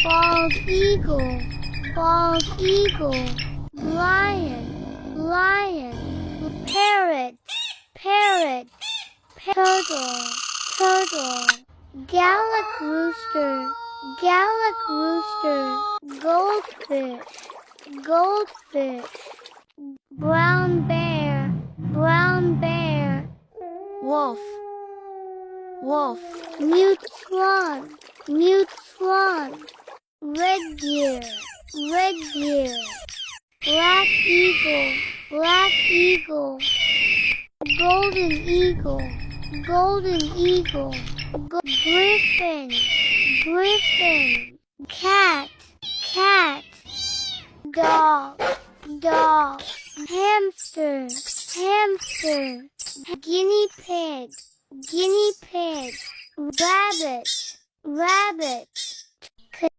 bald eagle, bald eagle. Lion, lion. Parrot, parrot. Turtle, turtle. Gallic rooster, gallic rooster. Goldfish, goldfish. Brown bear, brown bear. Wolf, wolf. Mute swan, mute swan. Red deer, red deer. Black eagle, black eagle. Golden eagle, golden eagle. Griffin, griffin. Cat, cat. Dog, dog. Hamster, hamster. Guinea pig, guinea pig. Rabbit, rabbit.